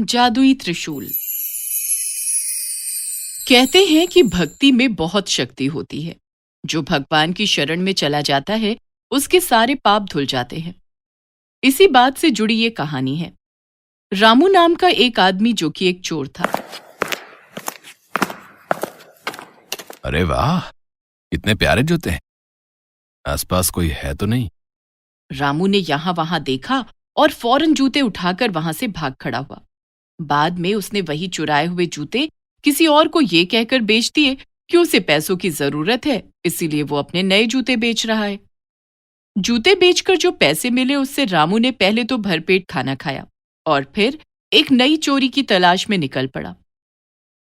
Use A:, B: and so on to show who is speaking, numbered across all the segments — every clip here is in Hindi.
A: जादुई त्रिशूल। कहते हैं कि भक्ति में बहुत शक्ति होती है। जो भगवान की शरण में चला जाता है उसके सारे पाप धुल जाते हैं। इसी बात से जुड़ी ये कहानी है। रामू नाम का एक आदमी जो कि एक चोर था।
B: अरे वाह, कितने प्यारे जूते हैं। आसपास कोई है तो नहीं?
A: रामू ने यहां वहां देखा और फौरन जूते उठाकर वहां से भाग खड़ा हुआ। बाद में उसने वही चुराए हुए जूते किसी और को ये कहकर बेच दिए कि उसे पैसों की जरूरत है, इसीलिए वो अपने नए जूते बेच रहा है। जूते बेचकर जो पैसे मिले उससे रामू ने पहले तो भरपेट खाना खाया और फिर एक नई चोरी की तलाश में निकल पड़ा।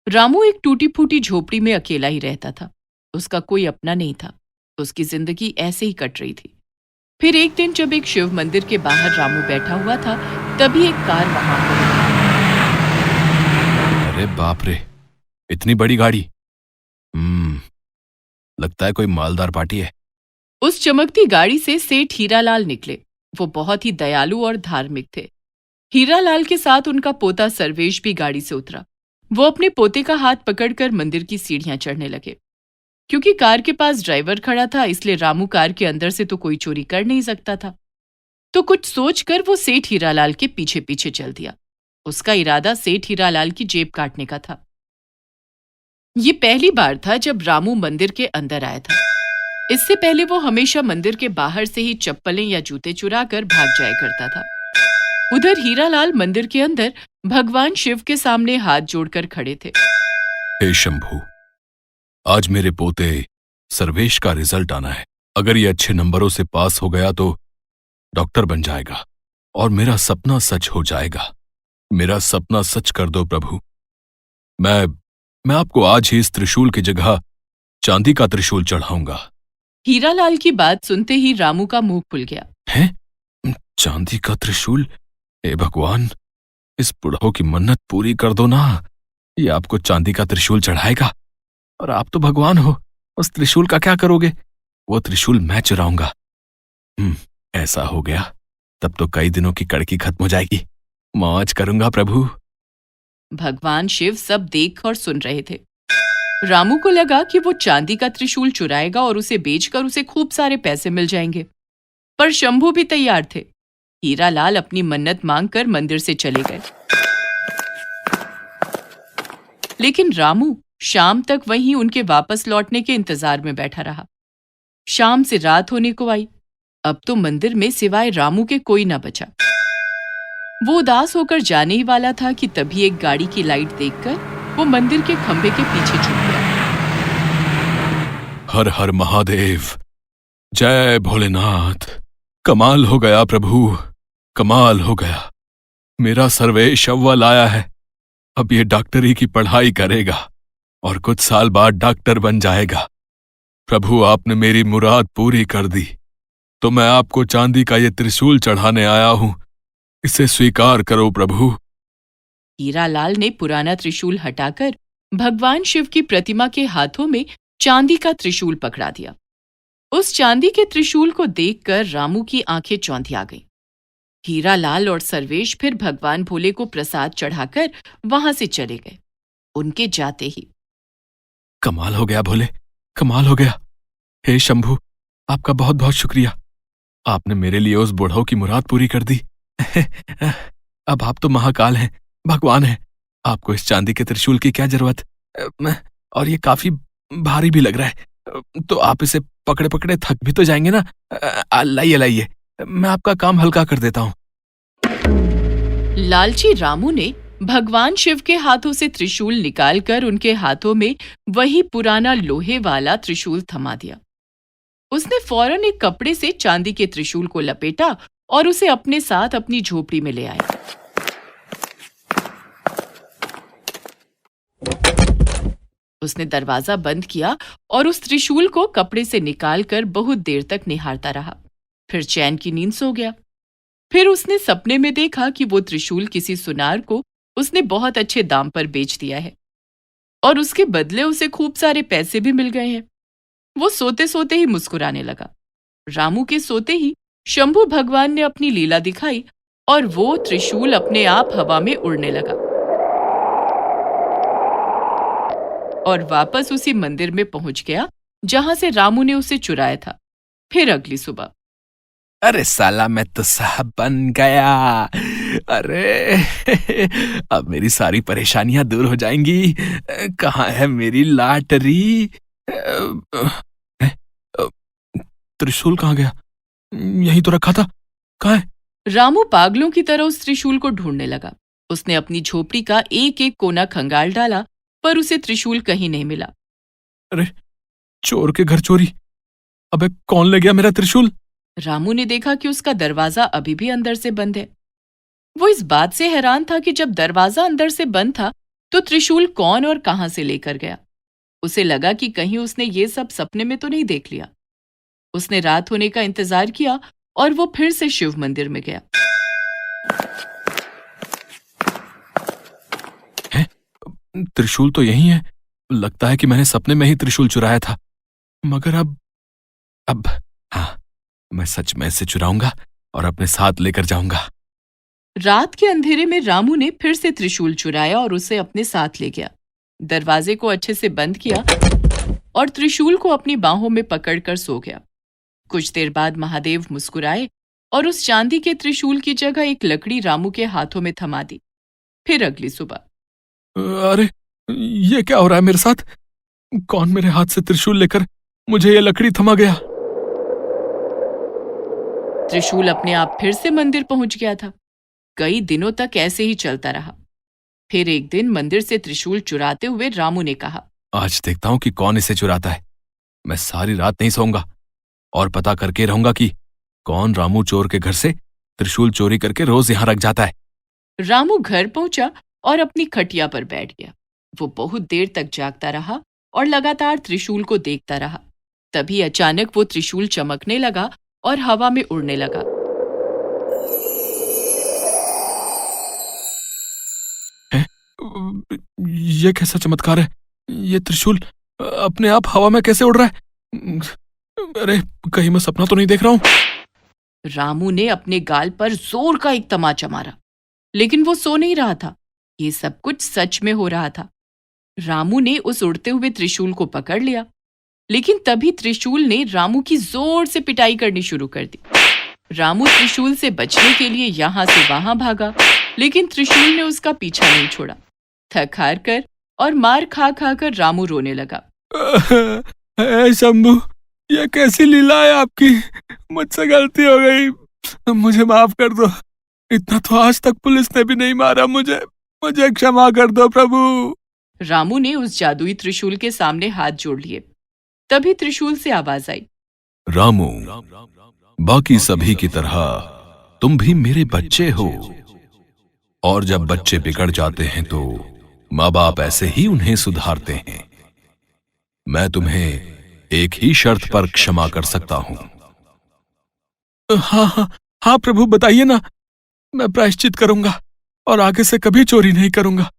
A: रामू एक टूटी फूटी झोपड़ी में अकेला ही रहता था। उसका कोई अपना नहीं था। उसकी जिंदगी ऐसे ही कट रही थी। फिर एक दिन जब एक शिव मंदिर के बाहर रामू बैठा हुआ था, तभी एक कार वहां पर रुकी।
B: अरे बाप रे, इतनी बड़ी गाड़ी। लगता है कोई मालदार पार्टी है।
A: उस चमकती गाड़ी से सेठ हीरालाल निकले। वो बहुत ही दयालु और धार्मिक थे। हीरालाल के साथ उनका पोता सर्वेश भी गाड़ी से उतरा। वो अपने पोते का हाथ पकड़कर मंदिर की सीढ़ियां चढ़ने लगे। क्योंकि कार के पास ड्राइवर खड़ा था, इसलिए रामू कार के अंदर से तो कोई चोरी कर नहीं सकता था। तो कुछ सोचकर वो सेठ हीरालाल के पीछे पीछे चल दिया। उसका इरादा सेठ हीरालाल की जेब काटने का था। ये पहली बार था जब रामू मंदिर के अंदर आया था। इससे पहले वो हमेशा मंदिर के बाहर से ही चप्पलें या जूते चुरा कर भाग जाया करता था। उधर हीरालाल मंदिर के अंदर भगवान शिव के सामने हाथ जोड़कर खड़े थे।
B: हे शंभू, आज मेरे पोते सर्वेश का रिजल्ट आना है। अगर ये अच्छे नंबरों से पास हो गया तो डॉक्टर बन जाएगा और मेरा सपना सच हो जाएगा। मेरा सपना सच कर दो प्रभु। मैं आपको आज ही इस त्रिशूल की जगह चांदी का त्रिशूल चढ़ाऊंगा।
A: हीरालाल की बात सुनते ही रामू का मुंह खुल गया।
B: हैं? चांदी का त्रिशूल? हे भगवान, इस बुढ़ऊ की मन्नत पूरी कर दो ना। ये आपको चांदी का त्रिशूल चढ़ाएगा और आप तो भगवान हो। उस त्रिशूल का क्या करोगे? वो त्रिशूल मैं चुराऊंगा। ऐसा हो गया तब तो कई दिनों की कड़की खत्म हो जाएगी। मौज करूंगा प्रभु।
A: भगवान शिव सब देख और सुन रहे थे। रामू को लगा कि वो चांदी का त्रिशूल चुराएगा और उसे बेचकर उसे खूब सारे पैसे मिल जाएंगे। पर शंभू भी तैयार थे। हीरालाल अपनी मन्नत मांगकर मंदिर से चले गए। लेकिन रामू शाम तक वहीं उनके वापस लौटने के इंतजार में बैठा रहा। शाम से रात होने को आई। अब तो मंदिर में सिवाय रामू के कोई ना बचा। वो उदास होकर जाने ही वाला था कि तभी एक गाड़ी की लाइट देखकर वो मंदिर के खंभे के पीछे छुप गया।
B: हर हर महादेव, जय भोलेनाथ। कमाल हो गया प्रभु, कमाल हो गया। मेरा सर्वेश अव्वल आया है। अब ये डॉक्टरी की पढ़ाई करेगा और कुछ साल बाद डॉक्टर बन जाएगा। प्रभु, आपने मेरी मुराद पूरी कर दी, तो मैं आपको चांदी का ये त्रिशूल चढ़ाने आया हूं। इसे स्वीकार करो प्रभु।
A: हीरालाल ने पुराना त्रिशूल हटाकर भगवान शिव की प्रतिमा के हाथों में चांदी का त्रिशूल पकड़ा दिया। उस चांदी के त्रिशूल को देखकर रामू की आंखें चौंधिया गईं। हीरालाल और सर्वेश फिर भगवान भोले को प्रसाद चढ़ाकर वहां से चले गए। उनके जाते ही
B: कमाल हो गया भोले, कमाल हो गया। हे शंभू, आपका बहुत बहुत शुक्रिया। आपने मेरे लिए उस बुढ़ऊ की मुराद पूरी कर दी। अब आप तो महाकाल हैं, भगवान हैं। आपको इस चांदी के त्रिशूल की क्या जरूरत? और ये काफी भारी भी लग रहा है, तो आप इसे पकड़े पकड़े थक भी तो जाएंगे ना। लाइए लाइए, मैं आपका काम हल्का कर देता हूं।
A: लालची रामू ने भगवान शिव के हाथों से त्रिशूल निकालकर उनके हाथों में वही पुराना लोहे वाला त्रिशूल थमा दिया। उसने फौरन एक कपड़े से चांदी के त्रिशूल को लपेटा और उसे अपने साथ अपनी झोपड़ी में ले आया। उसने दरवाजा बंद किया और उस त्रिशूल को कपड़े से निकालकर बहुत देर तक निहारता रहा। फिर चैन की नींद सो गया। फिर उसने सपने में देखा कि वो त्रिशूल किसी सुनार को उसने बहुत अच्छे दाम पर बेच दिया है और उसके बदले उसे खूब सारे पैसे भी मिल गए हैं। वो सोते सोते ही मुस्कुराने लगा। रामू के सोते ही शंभू भगवान ने अपनी लीला दिखाई और वो त्रिशूल अपने आप हवा में उड़ने लगा और वापस उसी मंदिर में पहुंच गया जहां से रामू ने उसे चुराया था। फिर अगली सुबह,
B: अरे साला, मैं तो साहब बन गया। अरे अब मेरी सारी परेशानियां दूर हो जाएंगी। कहाँ है मेरी लॉटरी? त्रिशूल कहाँ गया? यहीं तो रखा था। कहाँ है?
A: रामू पागलों की तरह उस त्रिशूल को ढूंढने लगा। उसने अपनी झोपड़ी का एक एक कोना खंगाल डाला, पर उसे त्रिशूल कहीं नहीं मिला।
B: अरे, चोर के घर चोरी। अबे, कौन ले गया मेरा त्रिशूल?
A: रामू ने देखा कि उसका दरवाजा अभी भी अंदर से बंद है। वो इस बात से हैरान था कि जब दरवाजा अंदर से बंद था तो त्रिशूल कौन और कहां से लेकर गया। उसे लगा कि कहीं उसने ये सब सपने में तो नहीं देख लिया। उसने रात होने का इंतजार किया और वो फिर से शिव मंदिर में गया।
B: त्रिशूल तो यही है। लगता है कि मैंने सपने में ही त्रिशूल चुराया था। मगर अब हाँ, मैं सच में इसे चुराऊंगा और अपने साथ लेकर जाऊंगा।
A: रात के अंधेरे में रामू ने फिर से त्रिशूल चुराया और उसे अपने साथ ले गया। दरवाजे को अच्छे से बंद किया और त्रिशूल को अपनी बाहों में पकड़कर सो गया। कुछ देर बाद महादेव मुस्कुराए और उस चांदी के त्रिशूल की जगह एक लकड़ी रामू के हाथों में थमा दी। फिर अगली सुबह,
B: अरे, ये क्या हो रहा है मेरे साथ? कौन मेरे हाथ से त्रिशूल लेकर मुझे ये लकड़ी थमा गया?
A: त्रिशूल अपने आप फिर से मंदिर पहुंच गया था। कई दिनों तक ऐसे ही चलता रहा। फिर एक दिन मंदिर से त्रिशूल चुराते हुए रामू ने कहा,
B: आज देखता हूं कि कौन इसे चुराता है। मैं सारी रात नहीं सोऊंगा और पता करके रहूंगा कि कौन रामू चोर के घर से त्रिशूल चोरी करके रोज यहां रख जाता है।
A: रामू घर पहुंचा और अपनी खटिया पर बैठ गया। वो बहुत देर तक जागता रहा और लगातार त्रिशूल को देखता रहा। तभी अचानक वो त्रिशूल चमकने लगा और हवा में उड़ने लगा।
B: ये कैसा चमत्कार है? ये त्रिशूल अपने आप हवा में कैसे उड़ रहा है? अरे, कहीं मैं सपना तो नहीं देख रहा हूं?
A: रामू ने अपने गाल पर जोर का एक तमाचा मारा, लेकिन वो सो नहीं रहा था। ये सब कुछ सच में हो रहा था। रामू ने उस उड़ते हुए त्रिशूल को पकड़ लिया, लेकिन तभी त्रिशूल ने रामू की जोर से पिटाई करनी शुरू कर दी। रामू त्रिशूल से बचने के लिए यहां से वहां भागा, लेकिन त्रिशूल ने उसका पीछा नहीं छोड़ा। थक हार कर और मार खा खा कर रामू रोने लगा।
B: शंभू, ये कैसी लीला है आपकी? मुझसे गलती हो गई, मुझे माफ कर दो। इतना तो आज तक पुलिस ने भी नहीं मारा मुझे क्षमा कर दो प्रभु।
A: रामू ने उस जादुई त्रिशूल के सामने हाथ जोड़ लिए। तभी त्रिशूल से आवाज आई,
B: रामू, बाकी सभी की तरह तुम भी मेरे बच्चे हो, और जब बच्चे बिगड़ जाते हैं तो माँ बाप ऐसे ही उन्हें सुधारते हैं। मैं तुम्हें एक ही शर्त पर क्षमा कर सकता हूं। हाँ हाँ हाँ प्रभु, बताइए ना। मैं प्रायश्चित करूंगा और आगे से कभी चोरी नहीं करूंगा।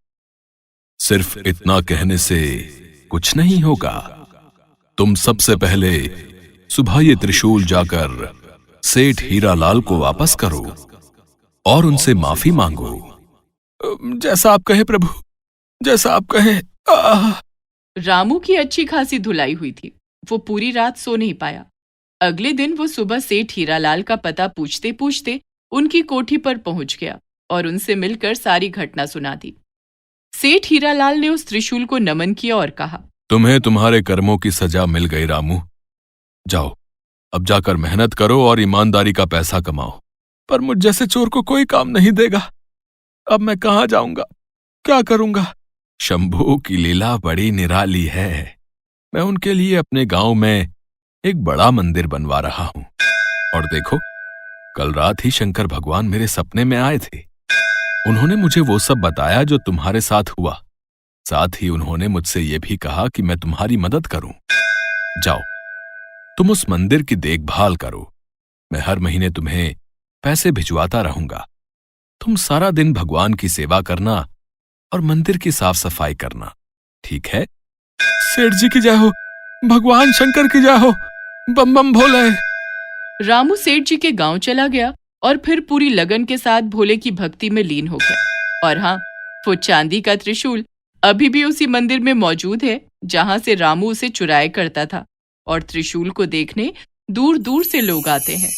B: सिर्फ इतना कहने से कुछ नहीं होगा। तुम सबसे पहले सुबह ये त्रिशूल जाकर सेठ हीरालाल को वापस करो और उनसे माफी मांगो। जैसा आप कहें प्रभु, जैसा आप कहें।
A: रामू की अच्छी खासी धुलाई हुई थी। वो पूरी रात सो नहीं पाया। अगले दिन वो सुबह सेठ हीरालाल का पता पूछते पूछते उनकी कोठी पर पहुंच गया और उनसे मिलकर सारी घटना सुना दी। सेठ हीरालाल ने उस त्रिशूल को नमन किया और कहा,
B: तुम्हें तुम्हारे कर्मों की सजा मिल गई रामू। जाओ, अब जाकर मेहनत करो और ईमानदारी का पैसा कमाओ। पर मुझ जैसे चोर को कोई काम नहीं देगा। अब मैं कहां जाऊंगा, क्या करूंगा? शंभू की लीला बड़ी निराली है। मैं उनके लिए अपने गांव में एक बड़ा मंदिर बनवा रहा हूं। और देखो, कल रात ही शंकर भगवान मेरे सपने में आए थे। उन्होंने मुझे वो सब बताया जो तुम्हारे साथ हुआ। साथ ही उन्होंने मुझसे ये भी कहा कि मैं तुम्हारी मदद करूं। जाओ, तुम उस मंदिर की देखभाल करो। मैं हर महीने तुम्हें पैसे भिजवाता रहूंगा। तुम सारा दिन भगवान की सेवा करना और मंदिर की साफ सफाई करना, ठीक है? सेठ जी की जय हो, भगवान शंकर की जय हो, बम बम भोले।
A: रामू सेठ जी के गांव चला गया और फिर पूरी लगन के साथ भोले की भक्ति में लीन हो गया। और हाँ, वो चांदी का त्रिशूल अभी भी उसी मंदिर में मौजूद है जहां से रामू उसे चुराया करता था, और त्रिशूल को देखने दूर दूर से लोग आते हैं।